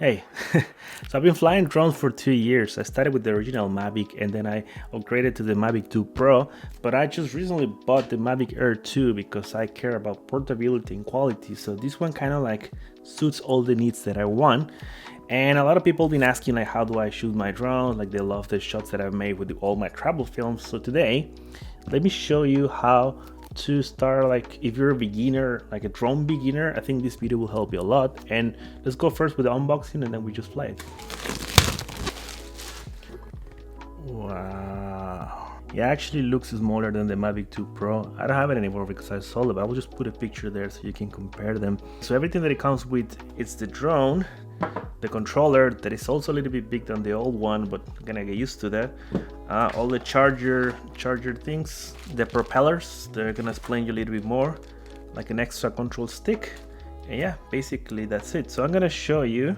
Hey, so I've been flying drones for 2 years. I started with the original Mavic and then I upgraded to the Mavic 2 Pro, but I just recently bought the Mavic Air 2 because I care about portability and quality. So this one kind of like suits all the needs that I want. And a lot of people have been asking like, how do I shoot my drone? Like they love the shots that I've made with all my travel films. So today, let me show you how to start. Like if you're a beginner, like a drone beginner, I think this video will help you a lot. And let's go first with the unboxing and then we just fly it. Wow, it actually looks smaller than the Mavic 2 Pro. I don't have it anymore because I sold it, but I will just put a picture there so you can compare them. So everything that it comes with, it's the drone, the controller that is also a little bit big than the old one, but I'm gonna get used to that. All the charger things, the propellers, they're gonna explain you a little bit more, like an extra control stick. And yeah, basically that's it. So I'm gonna show you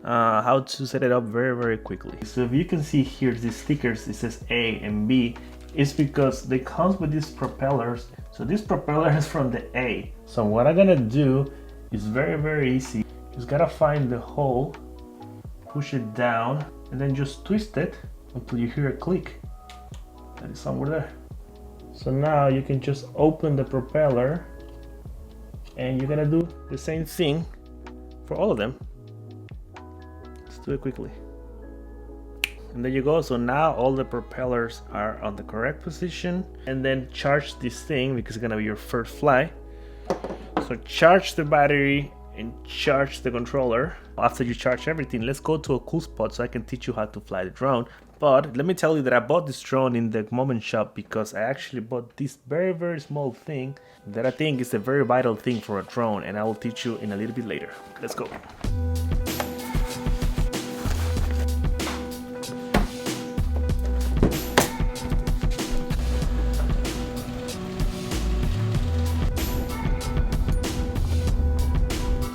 how to set it up very quickly. So if you can see here, these stickers, it says A and B. It's because they come with these propellers. So this propeller is from the A. So what I'm gonna do is very easy. Just gotta find the hole, push it down, and then just twist it until you hear a click. That is somewhere there. So now you can just open the propeller and you're gonna do the same thing for all of them. Let's do it quickly. And there you go. So now all the propellers are on the correct position. And then charge this thing because it's gonna be your first fly. So charge the battery and charge the controller. After you charge everything, let's go to a cool spot so I can teach you how to fly the drone. But let me tell you that I bought this drone in the moment shop because I actually bought this very small thing that I think is a very vital thing for a drone, and I will teach you in a little bit later. Let's go.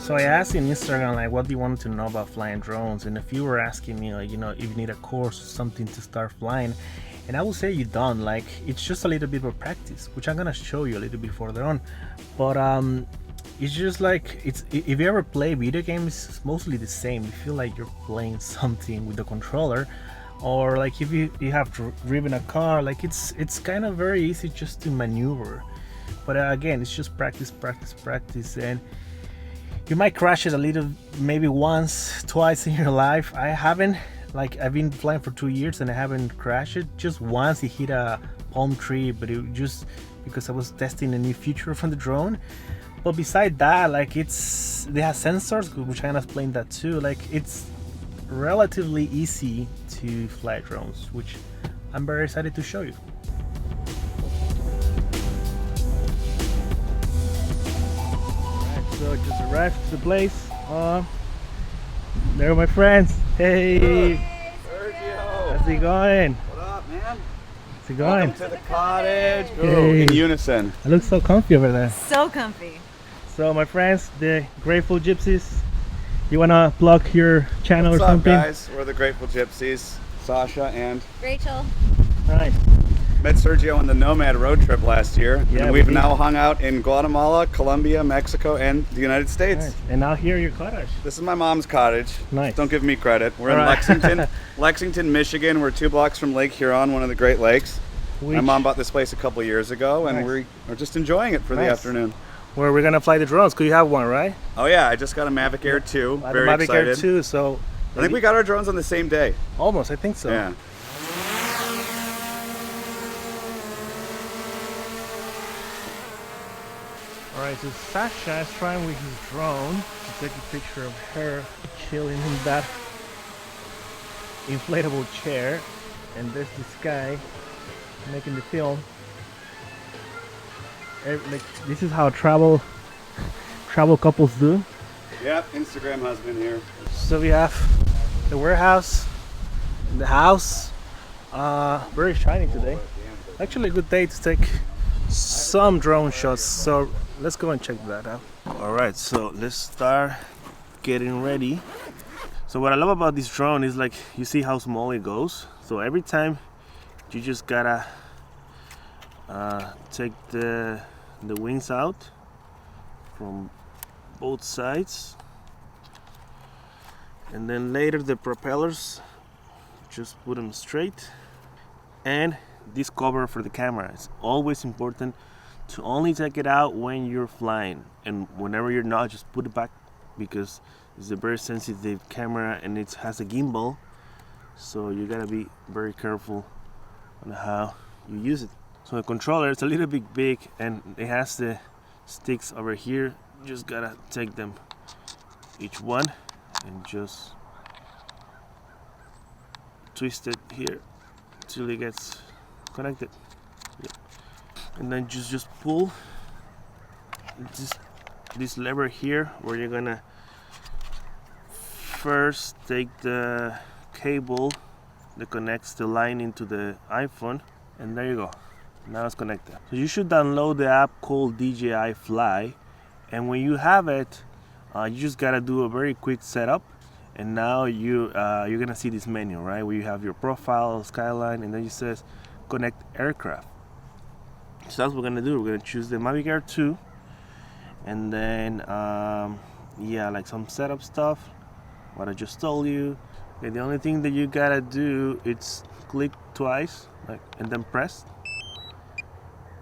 So I asked in Instagram, like, what do you want to know about flying drones? And if you were asking me, like, you know, if you need a course or something to start flying, and I will say you don't. Like, it's just a little bit of practice, which I'm gonna show you a little bit further on. But it's just like, if you ever play video games, it's mostly the same. You feel like you're playing something with the controller, or like if you have driven a car, like it's kind of very easy just to maneuver. But again, it's just practice, and you might crash it a little, maybe once, twice in your life. I haven't. Like, I've been flying for 2 years and I haven't crashed it. Just once it hit a palm tree, but it just because I was testing a new feature from the drone. But beside that, like, they have sensors, which I can explain that too. Like, it's relatively easy to fly drones, which I'm very excited to show you. So just arrived to the place. There are my friends. Hey, Sergio! how's it going? What up, man? How's it going? Welcome to the cottage. Ooh, Hey. in unison. I look so comfy over there. So comfy. So my friends, the Grateful Gypsies. You wanna plug your channel What's or up, something? guys? We're the Grateful Gypsies. Sasha and Rachel. Nice. met Sergio on the Nomad road trip last year. Yeah, and we we've did. now hung out in Guatemala, Colombia, Mexico, and the United States. Nice. And now here your cottage. This is my mom's cottage. Nice. Don't give me credit. We're in All right. Lexington, Michigan. We're 2 blocks from Lake Huron, one of the Great Lakes. My Which- mom bought this place a couple years ago, and Nice. we're just enjoying it for the Nice. afternoon. Where we're gonna fly the drones, because you have one, right? Oh yeah, I just got a Mavic Air 2. I have Very a Mavic Air excited. 2, so I think we got our drones on the same day. almost, I think so. Yeah. Alright, so Sasha is trying with his drone to take a picture of her chilling in that inflatable chair, and there's this guy making the film. Like, this is how travel couples do. Yep, Instagram husband here. So we have the warehouse, the house, very shiny today. Actually a good day to take some drone shots, so let's go and check that out. Alright, so let's start getting ready. So what I love about this drone is, like, you see how small it goes. So every time you just gotta take the wings out from both sides, And then later the propellers, just put them straight. And this cover for the camera, it's always important to only take it out when you're flying, and whenever you're not, just put it back, because it's a very sensitive camera and it has a gimbal, so you gotta be very careful on how you use it. So the controller, it's a little bit big and it has the sticks over here. You just gotta take them each one and just twist it here till it gets connected. Yep. And then just pull this lever here, where you're gonna first take the cable that connects the line into the iPhone, and there you go. Now it's connected. So you should download the app called DJI Fly, and when you have it, you just gotta do a very quick setup. And now you're gonna see this menu, right, where you have your profile, skyline, and then it says connect aircraft. So that's what we're gonna do. We're gonna choose the Mavic Air 2, and then yeah, like some setup stuff, what I just told you. Okay, the only thing that you gotta do is click twice, like, and then press,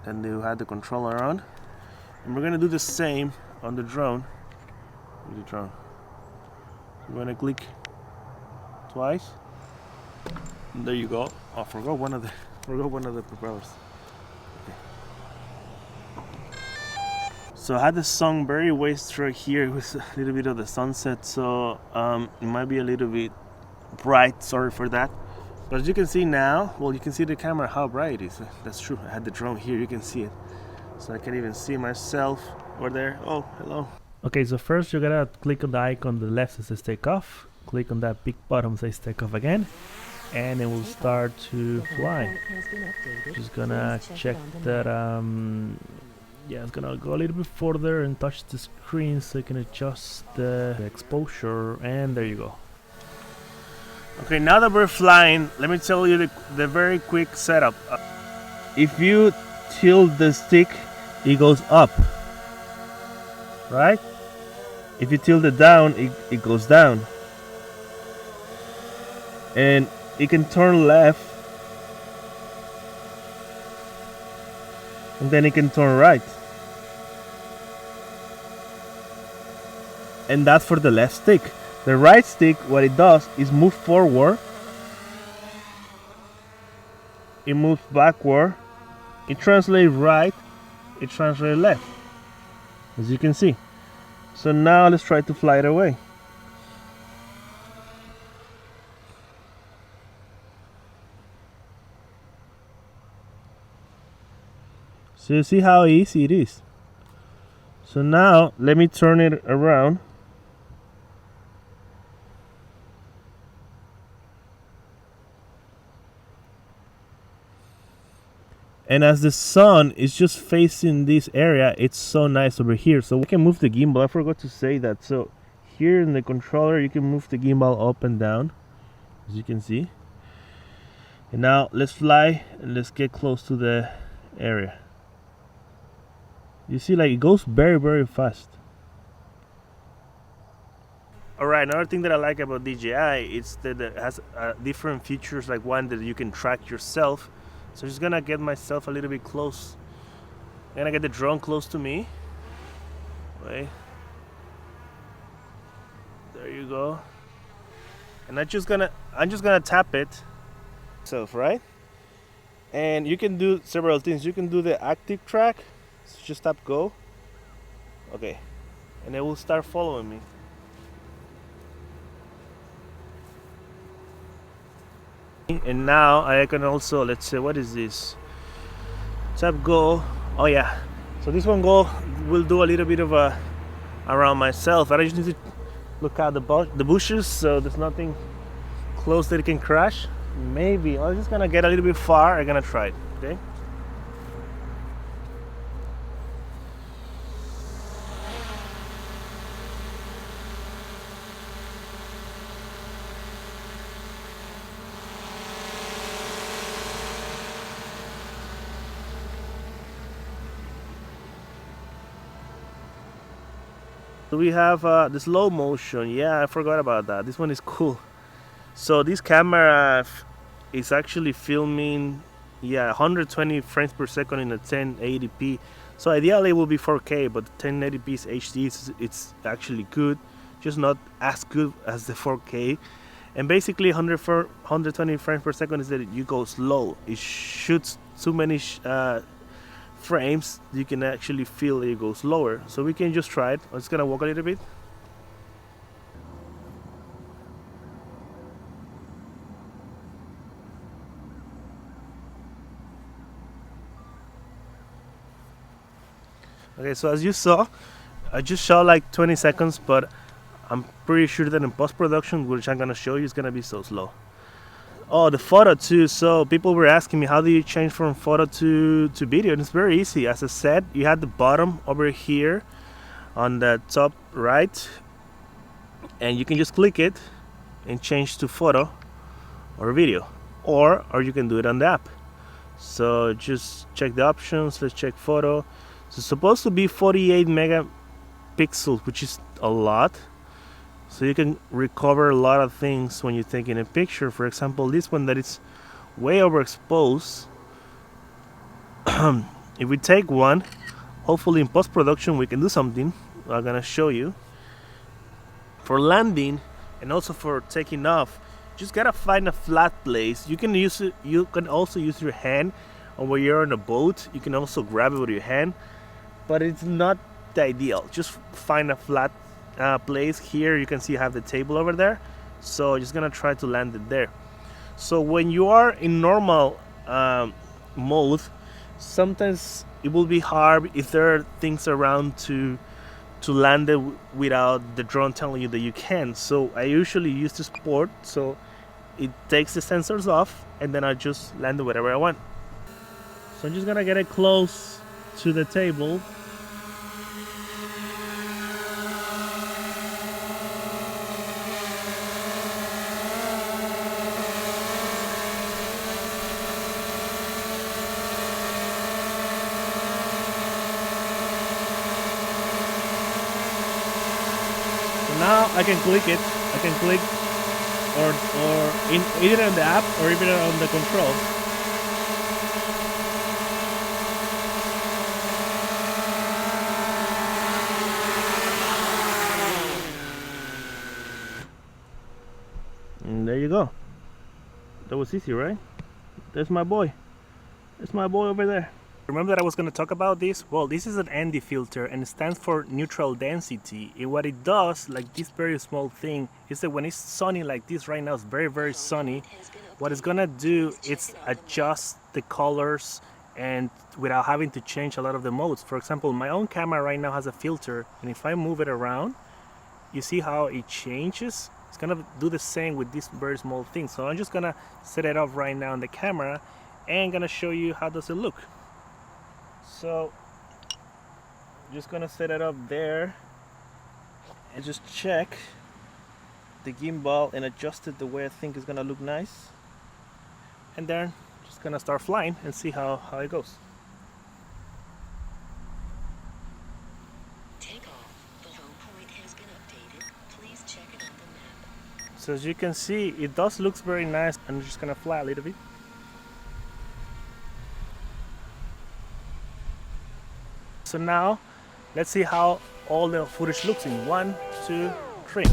and you have the controller on. And we're gonna do the same on the drone. With the drone, we're gonna click twice. And there you go. Oh, forgot one of the propellers. So I had the sun very waist right here. It was a little bit of the sunset, so it might be a little bit bright. Sorry for that. But as you can see now, well, you can see the camera how bright it is. That's true. I had the drone here. You can see it. So I can even see myself over there. Oh, hello. Okay, so first you gotta click on the icon on the left that says take off. Click on that big button that says take off again, and it will start to fly. Just gonna check that yeah, it's gonna go a little bit further and touch the screen so you can adjust the exposure, and there you go. Okay, now that we're flying, let me tell you the very quick setup. If you tilt the stick, it goes up, right? If you tilt it down, it goes down. And it can turn left, and then it can turn right. And that's for the left stick. The right stick, what it does is move forward, it moves backward, it translates right, it translates left, as you can see. So now let's try to fly it away. So you see how easy it is. So now let me turn it around. And as the sun is just facing this area, it's so nice over here. So we can move the gimbal. I forgot to say that. So here in the controller, you can move the gimbal up and down, as you can see. And now let's fly and let's get close to the area. You see, like, it goes very, very fast. Alright, another thing that I like about DJI is that it has different features, like one that you can track yourself. So I'm just gonna get myself a little bit close. I'm gonna get the drone close to me. Wait. There you go. And I'm just gonna tap it itself, right? And you can do several things. You can do the active track. So just tap go. Okay. And it will start following me. And now I can also, let's say, what is this? Tap go. Oh yeah. So this one will do a little bit of a around myself. I just need to look out the bushes, so there's nothing close that it can crash. Maybe I'm just gonna get a little bit far. I'm gonna try it. Okay. So we have the slow motion. Yeah, I forgot about that. This one is cool. So this camera is actually filming, yeah, 120 frames per second in a 1080p. So ideally it will be 4K, but 1080p is HD. It's actually good, just not as good as the 4K. And basically 120 frames per second is that you go slow. It shoots too many frames, you can actually feel it goes slower. So we can just try it. I'm just gonna walk a little bit. Okay, so as you saw, I just shot like 20 seconds, but I'm pretty sure that in post-production, which I'm gonna show you, is gonna be so slow. Oh, the photo too. So people were asking me, how do you change from photo to video? And it's very easy. As I said, you had the bottom over here on the top right, and you can just click it and change to photo or video, or you can do it on the app. So just check the options. Let's check photo. So it's supposed to be 48 megapixels, which is a lot. So you can recover a lot of things when you're taking a picture. For example, this one that is way overexposed. If we take one, hopefully in post-production we can do something. I'm gonna show you. For landing and also for taking off, just gotta find a flat place. You can use it. You can also use your hand, and when you're on a boat, you can also grab it with your hand. But it's not the ideal. Just find a flat place. Here you can see I have the table over there, so just gonna try to land it there. So when you are in normal mode, sometimes it will be hard if there are things around to land it without the drone telling you that you can. So I usually use the sport, so it takes the sensors off and then I just land it wherever I want. So I'm just gonna get it close to the table. Now I can click it. I can click or either on the app or even on the control. And there you go. That was easy, right? There's my boy. There's my boy over there. Remember that I was going to talk about this? Well, this is an ND filter and it stands for neutral density. And what it does, like this very small thing, is that when it's sunny like this right now, it's very sunny. What it's going to do is adjust the colors and without having to change a lot of the modes. For example, my own camera right now has a filter, and if I move it around, you see how it changes? It's going to do the same with this very small thing. So I'm just going to set it up right now on the camera and going to show you how does it look. So I'm just gonna set it up there and just check the gimbal and adjust it the way I think is gonna look nice, and then just gonna start flying and see how it goes. Takeoff. The home point has been updated. Please check it on the map. So as you can see, it does looks very nice. I'm just gonna fly a little bit. So now, let's see how all the footage looks in 1, 2, 3.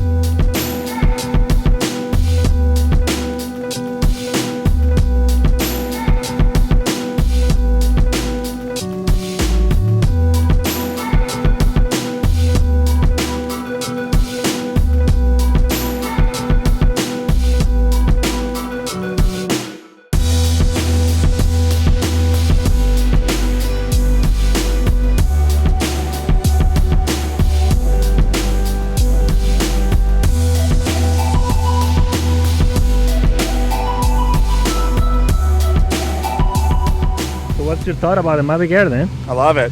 What's your thought about the Mavic Air then? I love it.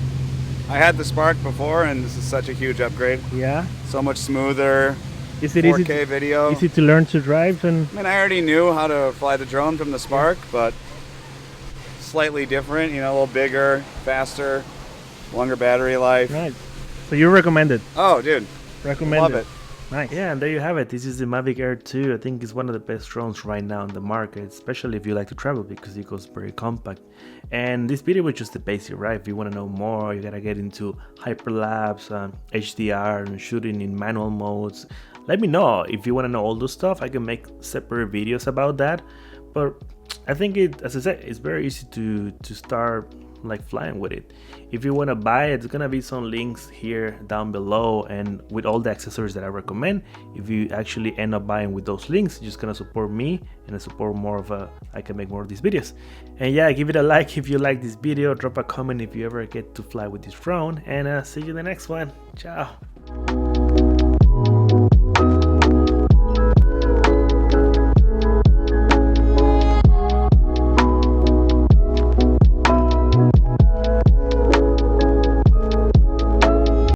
I had the Spark before, and this is such a huge upgrade. Yeah. So much smoother. Is it 4K video. Easy to learn to drive? And I mean, I already knew how to fly the drone from the Spark, but slightly different. You know, a little bigger, faster, longer battery life. right. So you recommend it? Oh, dude, Recommend Love it. it. Nice. Yeah, and there you have it. This is the Mavic Air 2. I think it's one of the best drones right now in the market, especially if you like to travel because it goes very compact. And this video was just the basic, right? If you want to know more, you gotta get into hyperlapse, HDR, and shooting in manual modes. Let me know if you want to know all this stuff. I can make separate videos about that. But I think as I said, it's very easy to start like flying with it. If you want to buy it, it's gonna be some links here down below, and with all the accessories that I recommend. If you actually end up buying with those links, you're just gonna support me and support more of I can make more of these videos. And yeah, give it a like if you like this video, drop a comment if you ever get to fly with this drone, and see you in the next one. Ciao.